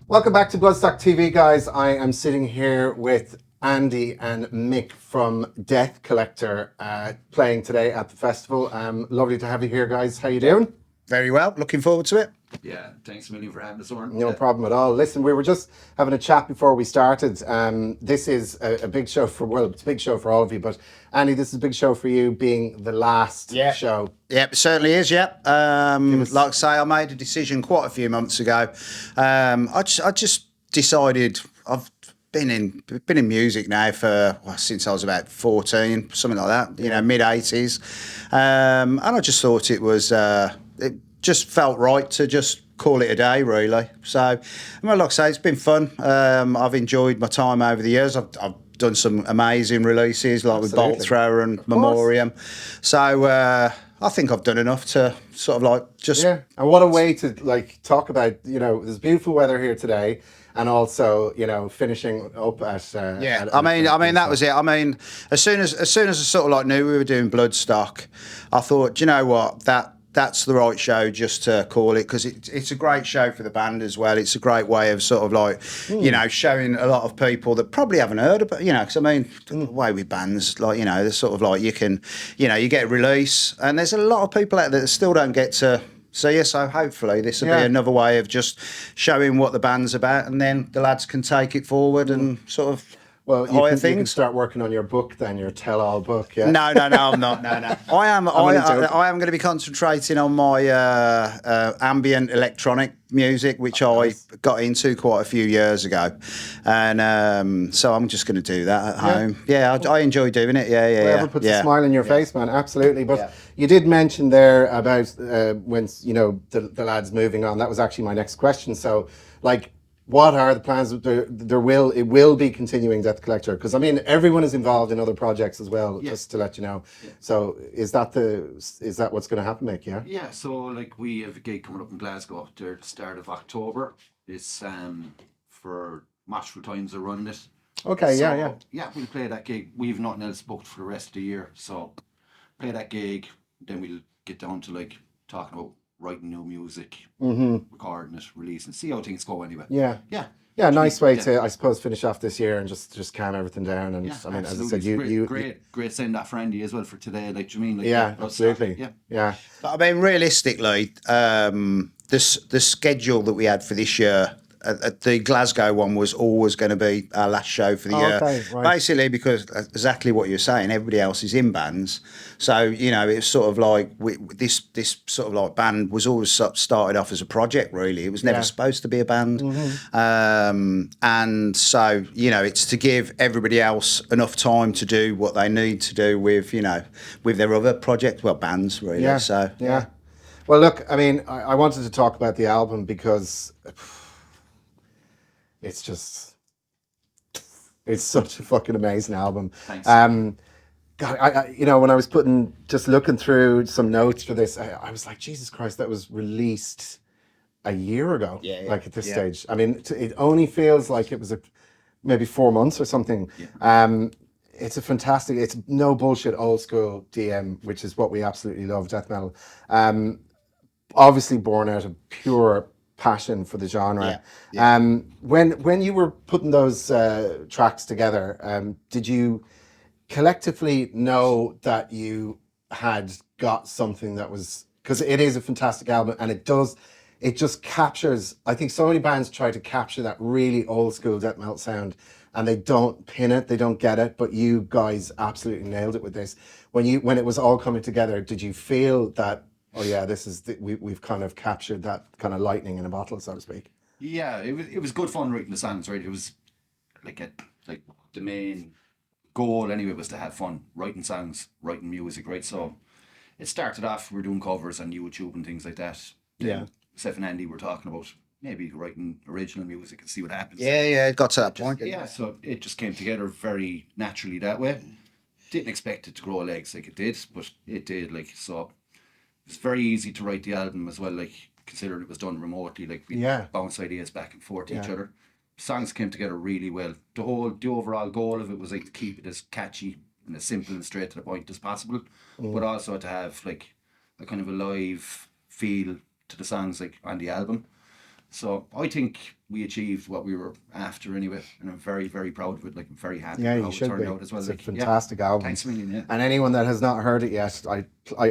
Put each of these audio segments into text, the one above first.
Welcome back to Bloodstock TV, guys. I am sitting here with Andy and Mick from Death Collector playing today at the festival. Lovely to have you here, guys. How you doing? Very well. Looking forward to it. Yeah, thanks a million for having us, Oran. No problem at all. Listen, we were just having a chat before we started. This is a big show it's a big show for all of you, but Andy, this is a big show for you, being the last show. Yep, it certainly is, like I say, I made a decision quite a few months ago. I just decided I've been in music now for since I was about 14, something like that, mid-80s. And I just thought it just felt right to just call it a day, really. So, like I say, it's been fun. I've enjoyed my time over the years. I've done some amazing releases, like with Bolt Thrower and Memoriam. So I think I've done enough to sort of like just... Yeah, and what a way to like talk about, there's beautiful weather here today, and also, finishing up at... I mean, that was it. I mean, as soon as I sort of like knew we were doing Bloodstock, I thought, do you know what, that's the right show just to call it, because it's a great show for the band as well. It's a great way of sort of like, showing a lot of people that probably haven't heard about, because I mean, the way with bands, like, they're sort of like, you can, you get a release, and there's a lot of people out there that still don't get to see you. So hopefully this will be another way of just showing what the band's about, and then the lads can take it forward and sort of... Well, you can start working on your book then, your tell-all book, yeah? No, I'm not, no. I am going to be concentrating on my ambient electronic music, which I got into quite a few years ago. And so I'm just going to do that at home. Yeah, I enjoy doing it, Whatever puts a smile on your face, man, absolutely. But you did mention there about when, the lads moving on. That was actually my next question. So, like... what are the plans? It will be continuing Death Collector, because I mean everyone is involved in other projects as well. Just to let you know. Yeah. So is that what's going to happen, Mick? Yeah. Yeah. So like we have a gig coming up in Glasgow there at the start of October. It's for Matchful Times are running it. Okay. So, yeah. We'll play that gig. We've nothing else booked for the rest of the year, so play that gig. Then we'll get down to like talking about writing new music, recording it, releasing, see how things go anyway. Yeah, nice way to, I suppose, finish off this year and just calm everything down. And I mean, as I said, great send that for Andy as well for today. Like, do you mean? Like, absolutely. Yeah. But I mean, realistically, the schedule that we had for this year, the Glasgow one was always going to be our last show for the year. Okay, right. Basically, because exactly what you're saying, everybody else is in bands. So, it's sort of like this sort of like band was always started off as a project, really. It was never supposed to be a band. And so, it's to give everybody else enough time to do what they need to do with, with their other project, bands, really. Yeah. So, yeah. Well, look, I mean, I wanted to talk about the album because... it's such a fucking amazing album. Thanks. God, I when I was looking through some notes for this, I was like, Jesus Christ, that was released a year ago. Like at this stage. I mean, it only feels like it was maybe 4 months or something. Yeah. It's it's no bullshit old school DM, which is what we absolutely love, death metal. Obviously born out of pure passion for the genre. When you were putting those tracks together, did you collectively know that you had got something that was, because it is a fantastic album, and it just captures, I think so many bands try to capture that really old school death metal sound and they don't pin it, they don't get it, but you guys absolutely nailed it with this. When it was all coming together, did you feel that, oh yeah, this is we've kind of captured that kind of lightning in a bottle, so to speak? Yeah, it was good fun writing the songs, right? It was like the main goal anyway was to have fun writing songs, writing music, right? So it started off, we were doing covers on YouTube and things like that. Then Seth and Andy were talking about maybe writing original music and see what happens. Yeah, it got to that point. Yeah, so it just came together very naturally that way. Didn't expect it to grow legs like it did, but it did. Like, so it's very easy to write the album as well, like considering it was done remotely, like we bounce ideas back and forth to each other. Songs came together really well. The overall goal of it was like to keep it as catchy and as simple and straight to the point as possible, but also to have like a kind of a live feel to the songs like on the album. So I think we achieved what we were after anyway, and I'm very, very proud of it. Like, I'm very happy Yeah, with you how it should turned be. out as well. It's Like, a fantastic album. Thanks a million, yeah. And anyone that has not heard it yet, I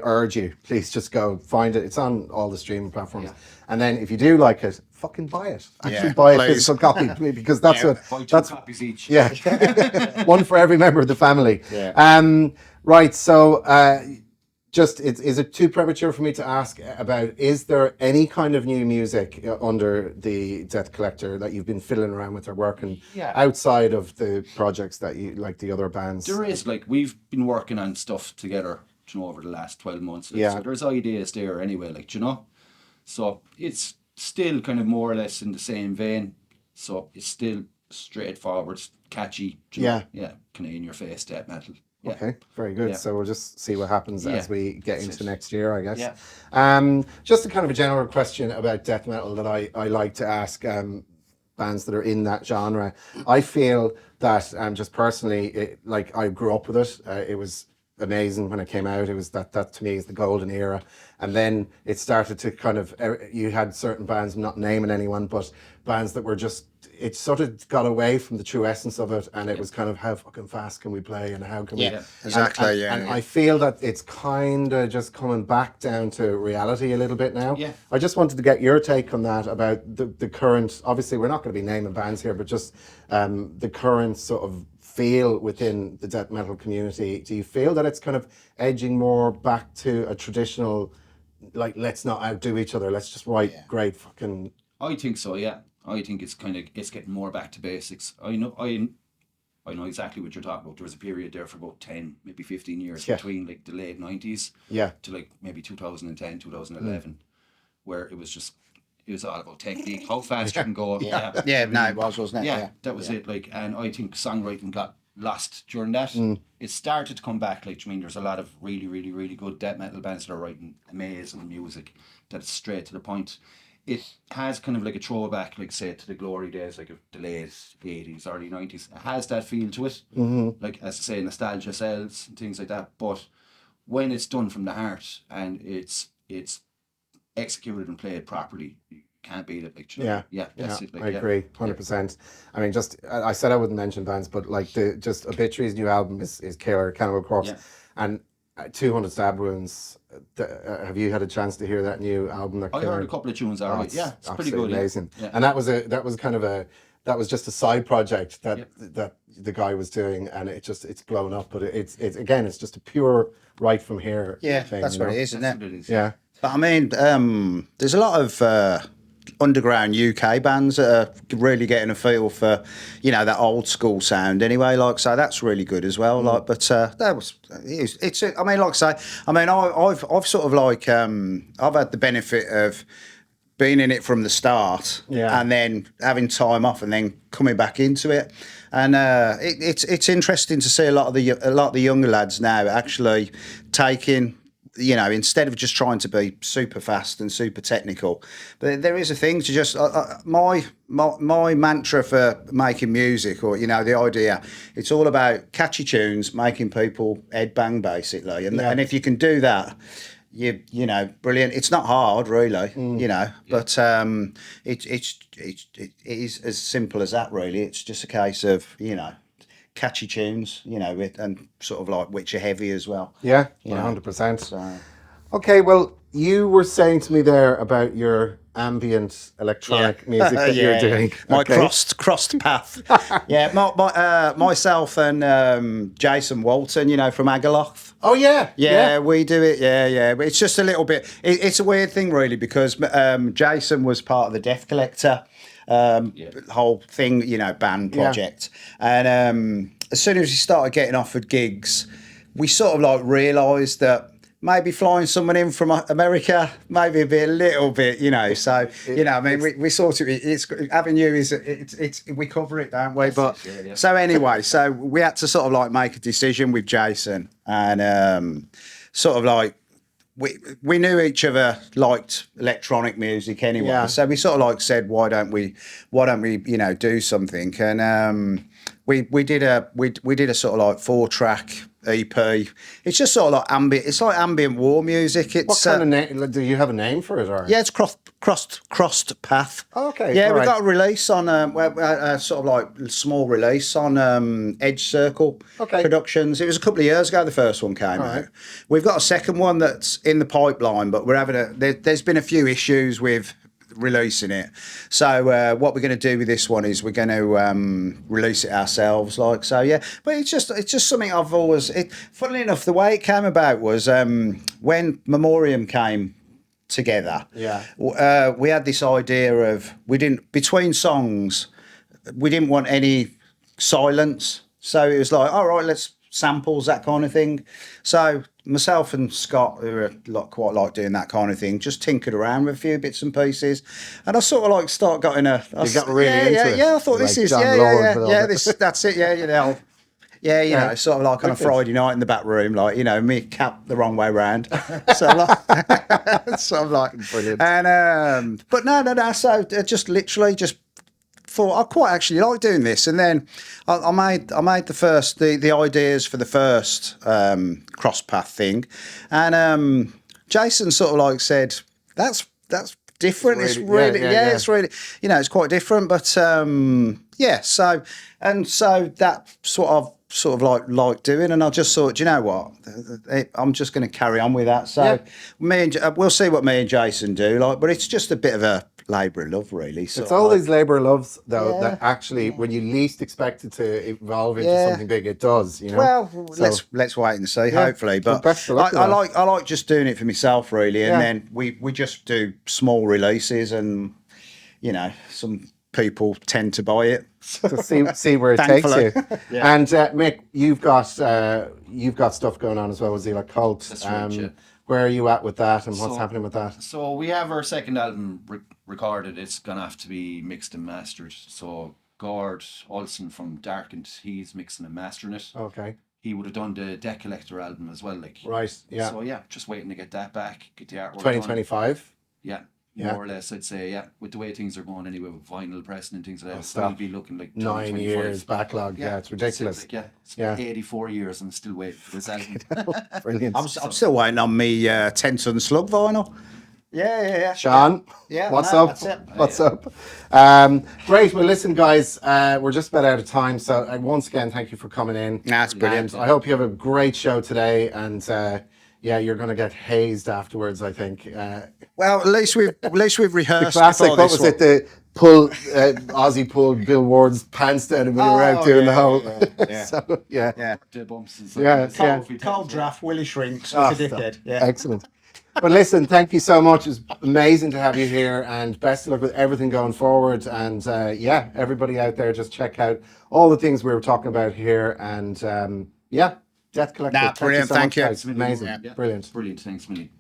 urge you, please just go find it. It's on all the streaming platforms. Yeah. And then if you do like it, fucking buy it. Actually Yeah, buy a please. physical copy, because that's Buy 2 copies each. yeah, one for every member of the family. Yeah. Right. So, is it too premature for me to ask about, is there any kind of new music under the Death Collector that you've been fiddling around with or working outside of the projects that you like, the other bands? There is, like, we've been working on stuff together, you know, over the last 12 months. Like, Yeah. So there's ideas there anyway, like, you know. So it's still kind of more or less in the same vein. So it's still straightforward, catchy, you know? Yeah, kind of in your face death metal. Yeah. Okay, very good. Yeah. So we'll just see what happens as we get into next year, I guess. Yeah. Just a kind of a general question about death metal that I like to ask bands that are in that genre. I feel that just personally, like, I grew up with it. It was amazing when it came out. It was that to me is the golden era. And then it started to kind of, you had certain bands, I'm not naming anyone, but bands that were just, it sort of got away from the true essence of it, and it was kind of, how fucking fast can we play, and how can we... Exactly, and I feel that it's kind of just coming back down to reality a little bit now. Yeah. I just wanted to get your take on that, about the current, obviously we're not going to be naming bands here, but just the current sort of feel within the death metal community. Do you feel that it's kind of edging more back to a traditional, like, let's not outdo each other, let's just write great fucking... I think so, yeah. I think it's getting more back to basics. I know exactly what you're talking about. There was a period there for about 10, maybe 15 years between like the late 90s to like maybe 2010, 2011, where it was all about technique, how fast you can go. It was, wasn't it? Yeah, that was it. Like, and I think songwriting got lost during that. It started to come back. Like, I mean, there's a lot of really, really, really good death metal bands that are writing amazing music that's straight to the point. It has kind of like a throwback, like, say, to the glory days, like, of the late 80s, early 90s. It has that feel to it. Like, as I say, nostalgia sells and things like that. But when it's done from the heart and it's executed and played properly, you can't beat it. Like, that's it. Like, I agree, 100%. I mean, just, I said I wouldn't mention bands, but like, just Obituary's new album is killer, Cannibal Corpse, and 200 Stab Wounds. Have you had a chance to hear that new album? I heard a couple of tunes already. It's pretty good. Amazing. Yeah. And that was just a side project that the guy was doing, and it's blown up. But it's just a pure right from here. Yeah, thing, that's what it is, isn't it? It is. Yeah. But I mean, there's a lot of underground UK bands that are really getting a feel for, you know, that old school sound anyway. Like, so that's really good as well. Like, but I mean, like I say, I mean, I've sort of like I've had the benefit of being in it from the start, and then having time off, and then coming back into it. And it's interesting to see a lot of the younger lads now actually taking, you know, instead of just trying to be super fast and super technical, but there is a thing to just my mantra for making music, or, you know, the idea, it's all about catchy tunes, making people head bang basically, and if you can do that, you know, brilliant. It's not hard really, you know, but it is as simple as that really. It's just a case of, you know, catchy tunes, you know, and sort of like which are heavy as well. Yeah, 100%. So. Okay, well, you were saying to me there about your ambient electronic music that you're doing. My crossed path. Myself and Jason Walton, you know, from Agaloth. Oh yeah, we do it. Yeah. But it's just a little bit. It's a weird thing, really, because Jason was part of the Death Collector whole thing, you know, band project, and as soon as we started getting offered gigs, we sort of like realised that maybe flying someone in from America maybe be a little bit, you know. So you know, I mean, we sort of, it's Avenue is it's we cover it, don't we? But so anyway, so we had to sort of like make a decision with Jason, and sort of like we knew each other liked electronic music anyway, so we sort of like said, why don't we you know, do something, and we did a sort of like 4-track EP. It's just sort of like ambient. It's like ambient war music. It's what kind of name? Do you have a name for it? Or? Yeah, it's crossed Crossed Path. Okay, Yeah, all we right. got a release on sort of like small release on Edge Circle Productions. It was a couple of years ago the first one came out. Right. We've got a second one that's in the pipeline, but we're having there's been a few issues with releasing it. So what we're going to do with this one is we're going to release it ourselves, like so. Yeah, but it's just something I've always. Funnily enough, the way it came about was when Memoriam came together. Yeah. We had this idea of between songs, we didn't want any silence, so it was like, all right, let's samples, that kind of thing. So myself and Scott, who are quite like doing that kind of thing, just tinkered around with a few bits and pieces, and I sort of like got into it. Yeah, I thought this is that's it. Yeah, you know. Yeah, you know, sort of like on a Friday night in the back room, like, you know, me cap the wrong way round. So like, sort of like, brilliant. And but no. So just literally thought I quite actually like doing this, and then I made the ideas for the first cross path thing, and Jason sort of like said that's different. It's really it's really, you know, it's quite different, but yeah. So that sort of like doing, and I just thought, you know what, I'm just going to carry on with that. So we'll see what me and Jason do, like, but it's just a bit of a labour of love, really. It's all these labour of loves, though, that actually, when you least expect it to evolve into something big, it does. You know. Well, let's wait and see. Hopefully, but best of luck I like just doing it for myself, really, and then we just do small releases, and you know, some people tend to buy it. To see where it takes you. And Mick, you've got stuff going on as well with Zealot Cult. That's right, where are you at with that, and what's happening with that? So we have our second album recorded. It's gonna have to be mixed and mastered. So Gord Olsen from Darkened, he's mixing and mastering it. Okay. He would have done the Deck Collector album as well, like. Right. Yeah. So yeah, just waiting to get that back, get the artwork. 2025. Yeah. More or less, I'd say, with the way things are going anyway, with vinyl pressing and things like that, we'll be looking like 9 years backlog. Yeah, it's ridiculous. It's 84 years and still waiting for this album. Brilliant. I'm still waiting on me 10 ton slug vinyl. Yeah. Sean, what's up? What's up? Great. Well, listen, guys, we're just about out of time. So once again, thank you for coming in. That's brilliant. I hope you have a great show today, and you're going to get hazed afterwards, I think. Well, at least we've rehearsed. The classic. What was it? The pull Ozzy pulled Bill Ward's pants down when we were out doing the whole. So, The bumps and Cold draft. Willie shrinks. Like a dickhead. Yeah. Excellent. But listen, thank you so much. It's amazing to have you here, and best of luck with everything going forward. And everybody out there, just check out all the things we were talking about here. And Death Collector. Brilliant. Thank you. Amazing. Brilliant. Brilliant. Thanks, Millie.